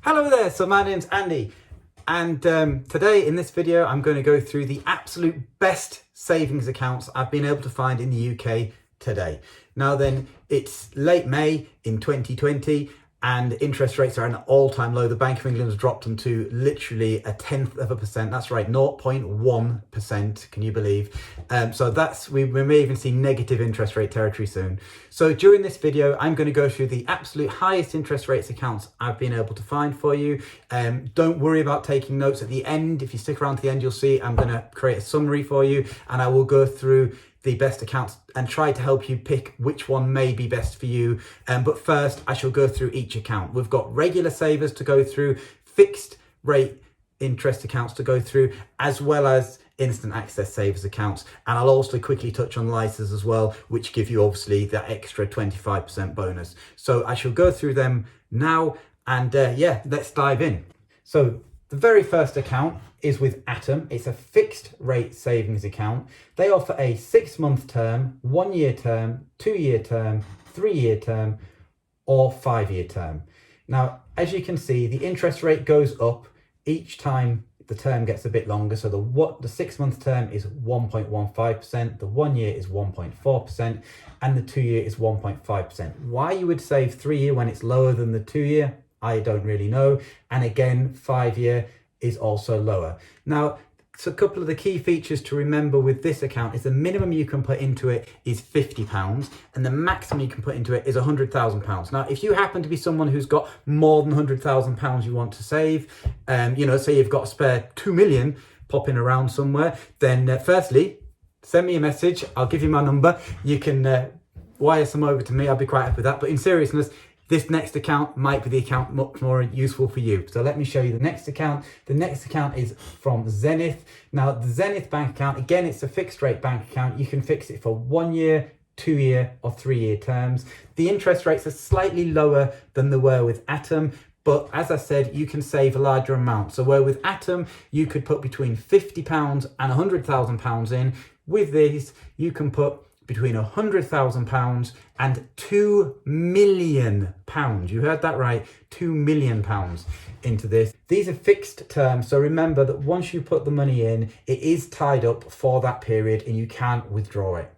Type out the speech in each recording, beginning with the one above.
Hello there, so my name's Andy and today in this video I'm going to go through the absolute best savings accounts I've been able to find in the UK today. Now then, it's late May in 2020 and interest rates are at an all-time low. The Bank of England has dropped them to literally 0.1%. That's right, 0.1%. Can you believe? So we may even see negative interest rate territory soon. So during this video, I'm going to go through the absolute highest interest rates accounts I've been able to find for you. Don't worry about taking notes at the end. If you stick around to the end, you'll see I'm going to create a summary for you, and I will go through the best accounts and try to help you pick which one may be best for you. But first, I shall go through each account. We've got regular savers to go through, fixed rate interest accounts to go through, as well as instant access savers accounts. And I'll also quickly touch on LISAs as well, which give you obviously that extra 25% bonus. So I shall go through them now, and yeah, let's dive in. So the very first account is with HM. It's a fixed rate savings account. They offer a 6-month term, 1-year term, 2-year term, 3-year term, or 5-year term. Now, as you can see, the interest rate goes up each time the term gets a bit longer. So the 6-month term is 1.15%, the 1-year is 1.4%, and the 2-year is 1.5%. Why you would save 3-year when it's lower than the 2-year, I don't really know. And again, 5-year is also lower. Now, so a couple of the key features to remember with this account is the minimum you can put into it is £50 and the maximum you can put into it is £100,000. Now, if you happen to be someone who's got more than £100,000 you want to save, say you've got a spare 2 million popping around somewhere, then firstly, send me a message. I'll give you my number. You can wire some over to me. I'll be quite happy with that. But in seriousness, this next account might be the account much more useful for you. So let me show you the next account. The next account is from Zenith. Now, the Zenith bank account, again, it's a fixed rate bank account. You can fix it for 1 year, 2-year, or 3-year terms. The interest rates are slightly lower than they were with HM, but as I said, you can save a larger amount. So where with HM, you could put between £50 and £100,000 in. With these, you can put between £100,000 and £2 million. You heard that right, £2 million into this. These are fixed terms, so remember that once you put the money in, it is tied up for that period and you can't withdraw it.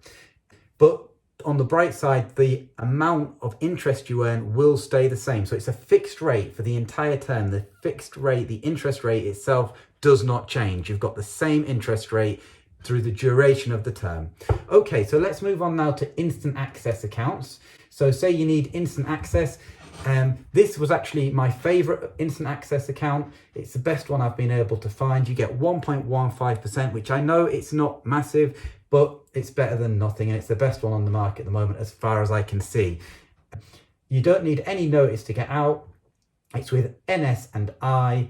But on the bright side, the amount of interest you earn will stay the same. So it's a fixed rate for the entire term. The fixed rate, the interest rate itself does not change. You've got the same interest rate through the duration of the term. Okay, so let's move on now to instant access accounts. So say you need instant access. This was actually my favorite instant access account. It's the best one I've been able to find. You get 1.15%, which I know it's not massive, but it's better than nothing. And it's the best one on the market at the moment, as far as I can see. You don't need any notice to get out. It's with NS&I.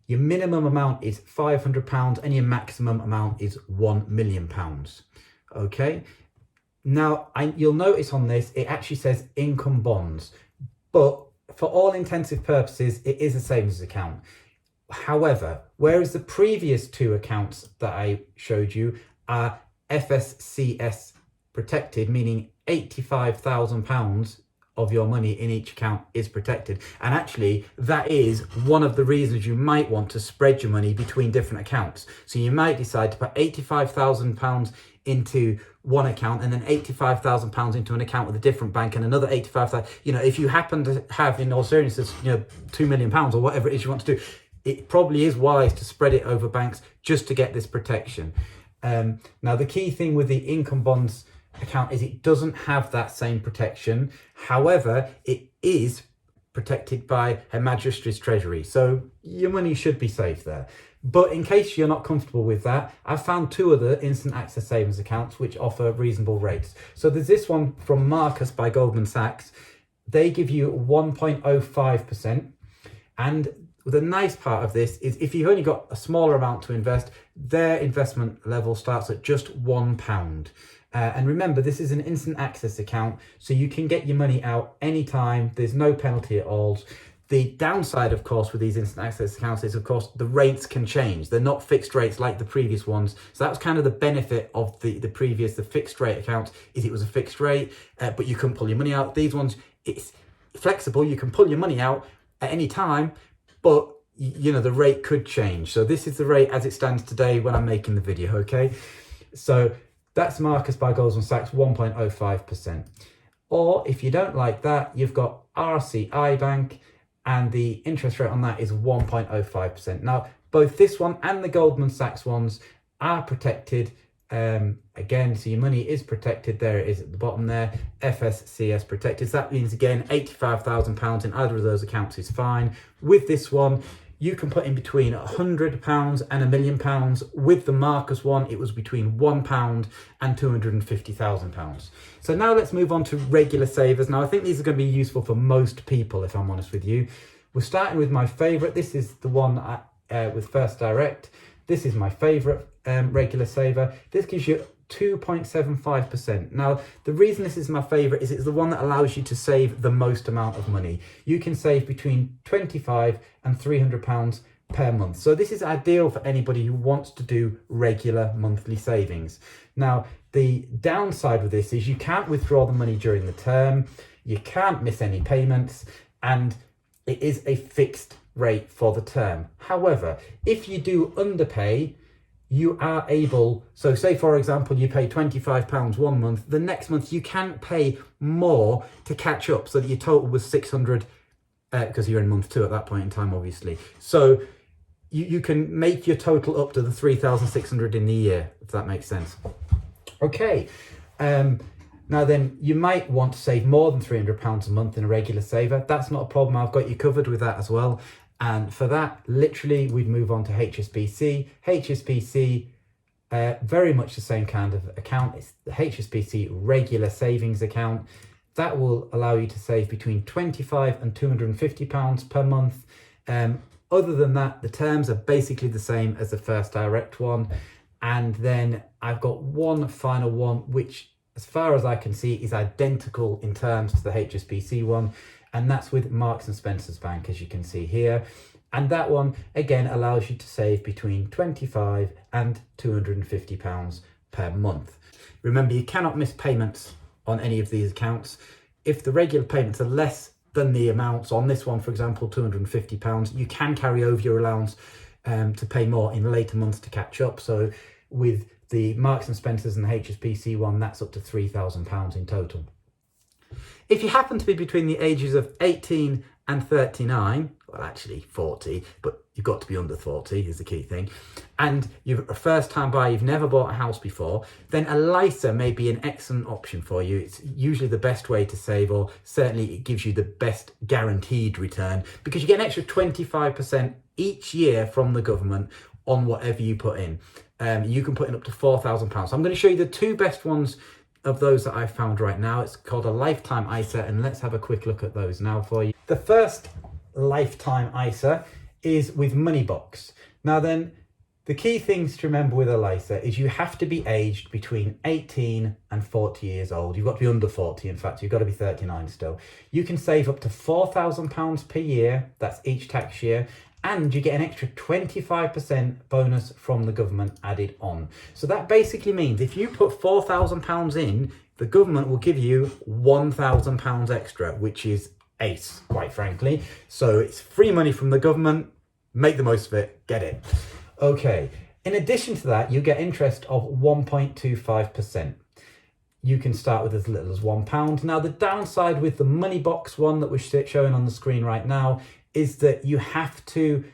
Your minimum amount is £500 and your maximum amount is £1 million. Okay. Now, you'll notice on this, it actually says income bonds, but for all intensive purposes, it is a savings account. However, whereas the previous two accounts that I showed you are FSCS protected, meaning £85,000 of your money in each account is protected. And actually, that is one of the reasons you might want to spread your money between different accounts. So you might decide to put £85,000 into one account and then £85,000 into an account with a different bank and another 85,000. If you happen to have, in all seriousness, £2 million or whatever it is you want to do, it probably is wise to spread it over banks just to get this protection. Now, the key thing with the income bonds account is it doesn't have that same protection. However, it is protected by Her Majesty's Treasury, so your money should be safe there. But in case you're not comfortable with that, I've found 2 other instant access savings accounts which offer reasonable rates. So there's this one from Marcus by Goldman Sachs. They give you 1.05%, and the nice part of this is if you've only got a smaller amount to invest, their investment level starts at just £1. And remember, this is an instant access account, so you can get your money out anytime. There's no penalty at all. The downside, of course, with these instant access accounts is, of course, the rates can change. They're not fixed rates like the previous ones. So that was kind of the benefit of the fixed rate account, is it was a fixed rate, but you couldn't pull your money out. These ones, it's flexible. You can pull your money out at any time, but you know, the rate could change. So this is the rate as it stands today when I'm making the video, okay? So that's Marcus by Goldman Sachs, 1.05%. Or if you don't like that, you've got RCI Bank, and the interest rate on that is 1.05%. Now, both this one and the Goldman Sachs ones are protected. Again, so your money is protected. There it is at the bottom there, FSCS protected. So that means, again, £85,000 in either of those accounts is fine. With this one, you can put in between £100 and £1 million. With the Marcus one, it was between £1 and £250,000. So now let's move on to regular savers. Now, I think these are going to be useful for most people, if I'm honest with you. We're starting with my favourite. This is the one with First Direct. This is my favourite regular saver. This gives you 2.75%. Now, the reason this is my favourite is it's the one that allows you to save the most amount of money. You can save between £25 and £300 per month. So this is ideal for anybody who wants to do regular monthly savings. Now, the downside with this is you can't withdraw the money during the term, you can't miss any payments, and it is a fixed rate for the term. However, if you do underpay, you are able, so say for example you pay £25 one month, the next month you can pay more to catch up, so that your total was 600 because you're in month 2 at that point in time, obviously. So you can make your total up to the 3,600 in the year, if that makes sense. Okay, now then, you might want to save more than £300 a month in a regular saver. That's not a problem, I've got you covered with that as well. And for that, literally, we'd move on to HSBC. HSBC, very much the same kind of account. It's the HSBC regular savings account. That will allow you to save between £25 and £250 per month. Other than that, the terms are basically the same as the First Direct one. And then I've got one final one, which, as far as I can see, is identical in terms to the HSBC one. And that's with Marks and Spencer's Bank, as you can see here. And that one, again, allows you to save between £25 and £250 per month. Remember, you cannot miss payments on any of these accounts. If the regular payments are less than the amounts on this one, for example, £250, you can carry over your allowance to pay more in later months to catch up. So with the Marks and Spencer's and the HSBC one, that's up to £3,000 in total. If you happen to be between the ages of 18 and 39, well, actually 40, but you've got to be under 40 is the key thing, and you're a first-time buyer, you've never bought a house before, then a LISA may be an excellent option for you. It's usually the best way to save, or certainly it gives you the best guaranteed return, because you get an extra 25% each year from the government on whatever you put in. You can put in up to £4,000. So I'm going to show you the two best ones of those that I've found right now. It's called a lifetime ISA, and let's have a quick look at those now for you. The first lifetime ISA is with Moneybox. Now then, the key things to remember with a LISA is you have to be aged between 18 and 40 years old. You've got to be under 40, in fact, you've got to be 39 still. You can save up to £4,000 per year, that's each tax year, and you get an extra 25% bonus from the government added on. So that basically means if you put £4,000 in, the government will give you £1,000 extra, which is ace, quite frankly. So it's free money from the government. Make the most of it, get it. Okay, in addition to that, you get interest of 1.25%. You can start with as little as £1. Now, the downside with the Moneybox one that we're showing on the screen right now is that you have to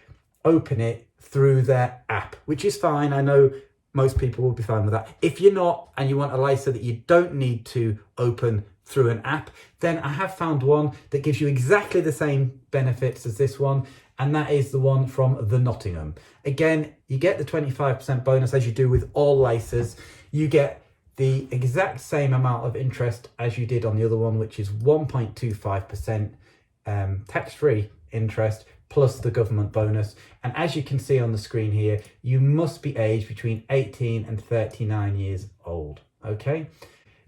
open it through their app, which is fine. I know most people will be fine with that. If you're not, and you want a LISA that you don't need to open through an app, then I have found one that gives you exactly the same benefits as this one, and that is the one from the Nottingham. Again, you get the 25% bonus as you do with all LISAs. You get the exact same amount of interest as you did on the other one, which is 1.25% tax-free interest plus the government bonus. And as you can see on the screen here, you must be aged between 18 and 39 years old. Okay,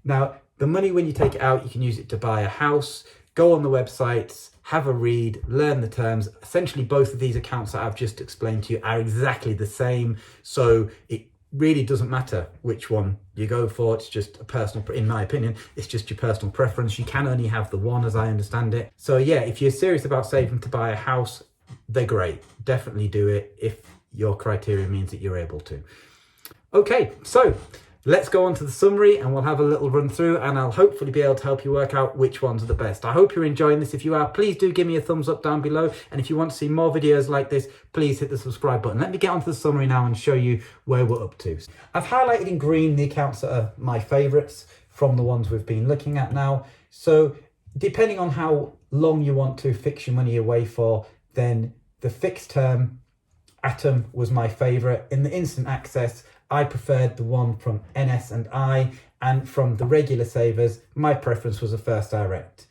now the money, when you take it out, you can use it to buy a house, go on the websites, have a read, learn the terms. Essentially, both of these accounts that I've just explained to you are exactly the same, so it really doesn't matter which one you go for. It's just a personal, in my opinion, it's just your personal preference. You can only have the one, as I understand it. So yeah, if you're serious about saving to buy a house, they're great. Definitely do it if your criteria means that you're able to. Okay, so let's go on to the summary and we'll have a little run through, and I'll hopefully be able to help you work out which ones are the best. I hope you're enjoying this. If you are, please do give me a thumbs up down below. And if you want to see more videos like this, please hit the subscribe button. Let me get onto the summary now and show you where we're up to. I've highlighted in green the accounts that are my favorites from the ones we've been looking at now. So depending on how long you want to fix your money away for, then the fixed term Atom was my favorite. In the instant access, I preferred the one from NS&I, and from the regular savers, my preference was a First Direct.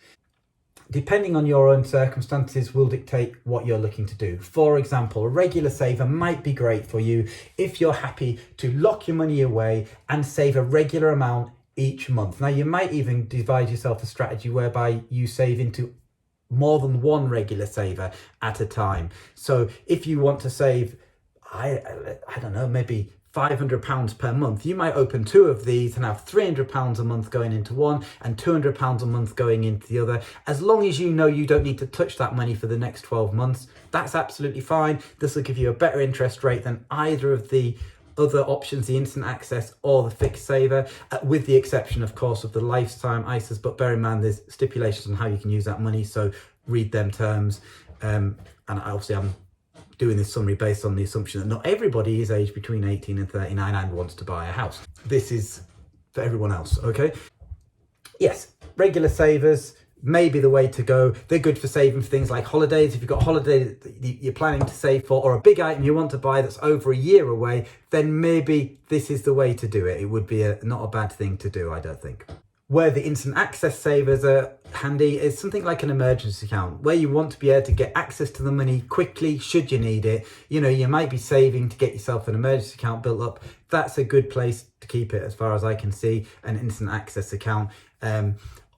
Depending on your own circumstances will dictate what you're looking to do. For example, a regular saver might be great for you if you're happy to lock your money away and save a regular amount each month. Now, you might even devise yourself a strategy whereby you save into more than one regular saver at a time. So if you want to save, I don't know, maybe £500 per month, you might open 2 of these and have £300 a month going into one and £200 a month going into the other. As long as you know you don't need to touch that money for the next 12 months, that's absolutely fine. This will give you a better interest rate than either of the other options, the instant access or the fixed saver, with the exception, of course, of the lifetime ISAs. But bear in mind, there's stipulations on how you can use that money, so read them terms. And obviously I'm doing this summary based on the assumption that not everybody is aged between 18 and 39 and wants to buy a house. This is for everyone else, okay? Yes, regular savers may be the way to go. They're good for saving for things like holidays. If you've got a holiday that you're planning to save for, or a big item you want to buy that's over a year away, then maybe this is the way to do it. It would be not a bad thing to do, I don't think. Where the instant access savers are handy is something like an emergency account, where you want to be able to get access to the money quickly should you need it. You know, you might be saving to get yourself an emergency account built up. That's a good place to keep it, as far as I can see, an instant access account.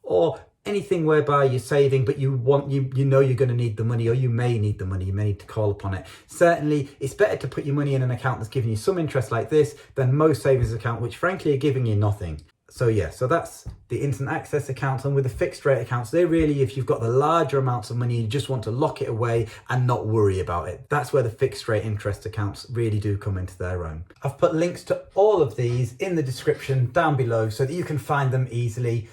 Or anything whereby you're saving, but you know you're going to need the money, or you may need the money, you may need to call upon it. Certainly, it's better to put your money in an account that's giving you some interest like this than most savings account, which frankly are giving you nothing. So yeah, so that's the instant access accounts. And with the fixed rate accounts, they're really, if you've got the larger amounts of money, you just want to lock it away and not worry about it. That's where the fixed rate interest accounts really do come into their own. I've put links to all of these in the description down below so that you can find them easily.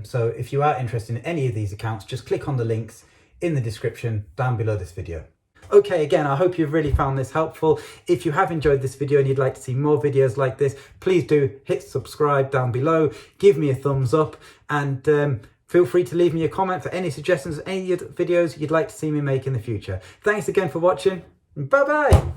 So if you are interested in any of these accounts, just click on the links in the description down below this video. Okay, again, I hope you've really found this helpful. If you have enjoyed this video and you'd like to see more videos like this, please do hit subscribe down below, give me a thumbs up, and feel free to leave me a comment for any suggestions, any other videos you'd like to see me make in the future. Thanks again for watching. Bye-bye.